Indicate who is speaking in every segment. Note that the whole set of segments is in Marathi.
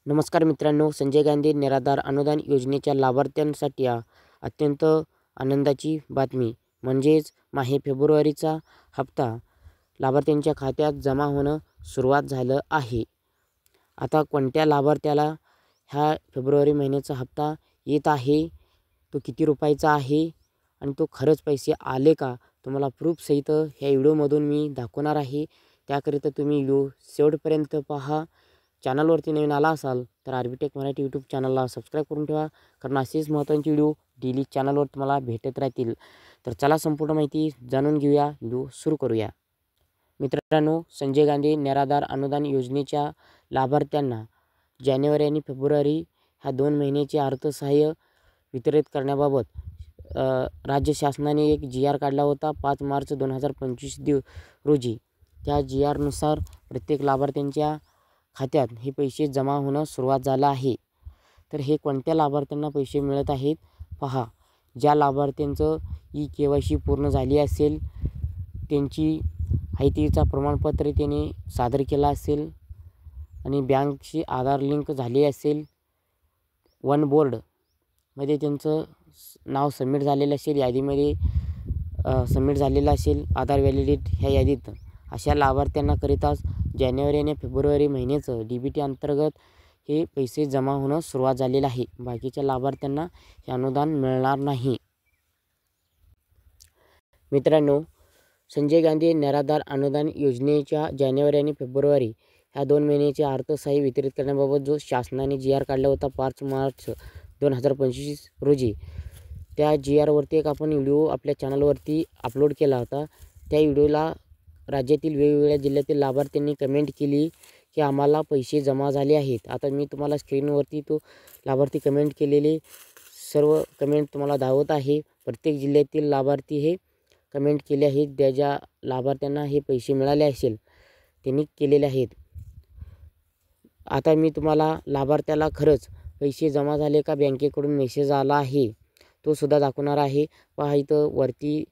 Speaker 1: नमस्कार मित्रांनो, संजय गांधी निराधार अनुदान योजनेच्या लाभार्थ्यांसाठी अत्यंत आनंदाची बातमी म्हणजेच फेब्रुवारीचा हप्ता लाभार्थ्यांच्या खात्यात जमा होणं सुरुवात झालं आहे. आता कोणत्या लाभार्थ्याला ह्या फेब्रुवारी महिन्याचा हप्ता येत आहे, तो किती रुपयाचा आहे आणि तो खरंच पैसे आले का, तुम्हाला प्रूफसहित ह्या व्हिडिओमधून मी दाखवणार आहे. त्याकरिता तुम्ही व्हिडिओ शेवटपर्यंत पहा. चॅनलवरती नवीन आला असाल तर आर्बिटेक मराठी यूट्यूब चॅनलला सबस्क्राईब करून ठेवा, कारण असेच महत्त्वाचे व्हिडिओ डेली चॅनलवर तुम्हाला भेटत राहतील. तर चला संपूर्ण माहिती जाणून घेऊया, व्हिडिओ सुरू करूया. मित्रांनो, संजय गांधी निराधार अनुदान योजनेच्या लाभार्थ्यांना जानेवारी आणि फेब्रुवारी ह्या 2 महिन्याचे अर्थसहाय्य वितरित करण्याबाबत राज्य शासनाने एक GR काढला होता 5 मार्च 2025 रोजी. त्या GRनुसार प्रत्येक लाभार्थ्यांच्या खात्यात हे पैसे जमा होणं सुरुवात झालं आहे. तर हे कोणत्या लाभार्थ्यांना पैसे मिळत आहेत पहा. ज्या लाभार्थ्यांचं KYC पूर्ण झाली असेल, त्यांची माहितीचा प्रमाणपत्र त्याने सादर केला असेल आणि बँकशी आधार लिंक झाले असेल, वन बोर्डमध्ये त्यांचं नाव सबमिट झालेलं असेल, यादीमध्ये सबमिट झालेलं असेल आधार व्हॅलिडेट ह्या यादीत, अशा लाभार्थ्यांनाकरिताच जानेवारी आणि फेब्रुवारी महिन्याचं DBT अंतर्गत हे पैसे जमा होणं सुरुवात झालेलं आहे. बाकीच्या लाभार्थ्यांना हे अनुदान मिळणार नाही. मित्रांनो, संजय गांधी निराधार अनुदान योजनेच्या जानेवारी आणि फेब्रुवारी ह्या 2 महिन्याचे अर्थसहाय्य वितरित करण्याबाबत जो शासनाने GR काढला होता 5 मार्च 2025 रोजी, त्या GRवरती एक आपण व्हिडिओ आपल्या चॅनलवरती अपलोड केला होता. त्या व्हिडिओला राज्यातील वेगवेगळ्या जिल्ह्यातील लाभार्थ्यांनी कमेंट केली की आम्हाला पैसे जमा झाले आहेत. आता मी तुम्हाला स्क्रीनवरती तो लाभार्थी कमेंट केलेले सर्व कमेंट तुम्हाला दाखवत आहे. प्रत्येक जिल्ह्यातील लाभार्थी हे कमेंट केले आहेत. ज्या लाभार्थ्यांना हे पैसे मिळाले असेल त्यांनी केलेले आहेत. आता मी तुम्हाला लाभार्थ्याला खरंच पैसे जमा झाले का, बँकेकडून मेसेज आला आहे, तो सुद्धा दाखवणार आहे. पहा, इथं वरती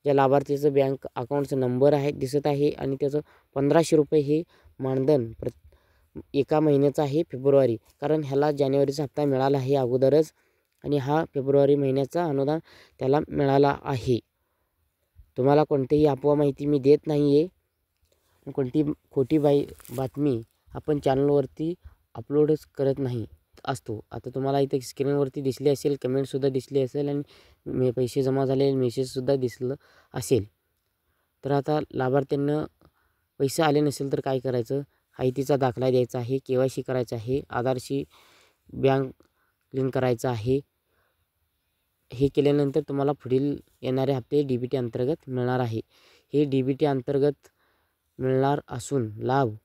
Speaker 1: ज्या लाभार्थीचं बँक अकाउंटचा नंबर आहे दिसत आहे आणि त्याचं 1500 रुपये हे मानधन एका महिन्याचं आहे फेब्रुवारी, कारण ह्याला जानेवारीचा हप्ता मिळाला आहे अगोदरच आणि हा फेब्रुवारी महिन्याचा अनुदान त्याला मिळाला आहे. तुम्हाला कोणतीही अफवा माहिती मी देत नाही आहे, कोणती खोटी बातमी आपण चॅनलवरती अपलोडच करत नाही असतो. आता तुम्हाला इथे स्क्रीनवरती दिसले असेल, कमेंटसुद्धा दिसली असेल आणि पैसे जमा झालेले मेसेजसुद्धा दिसलं असेल. तर आता लाभार्थ्यांना पैसे आले नसेल तर काय करायचं, माहितीचा दाखला द्यायचा आहे, KYC करायचं आहे, आधारशी बँक लिंक करायचं आहे. हे केल्यानंतर तुम्हाला पुढील येणारे हप्ते DBT अंतर्गत मिळणार आहे. हे DBT अंतर्गत मिळणार असून लाभ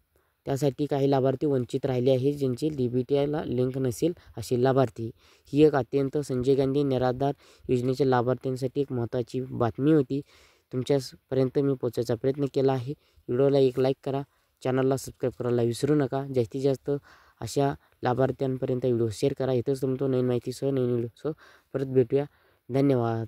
Speaker 1: त्यासाठी काही लाभार्थी वंचित राहिले आहेत, ज्यांची DBTला लिंक नसेल असे लाभार्थी. ही एक अत्यंत संजय गांधी निराधार योजनेच्या लाभार्थ्यांसाठी एक महत्त्वाची बातमी होती. तुमच्यापर्यंत मी पोहोचायचा प्रयत्न केला आहे. व्हिडिओला एक लाईक करा, चॅनलला सबस्क्राईब करायला विसरू नका. जास्तीत जास्त अशा लाभार्थ्यांपर्यंत व्हिडिओ शेअर करा. इथंच तुमचं नवीन माहितीसह नवीन व्हिडिओसह परत भेटूया. धन्यवाद.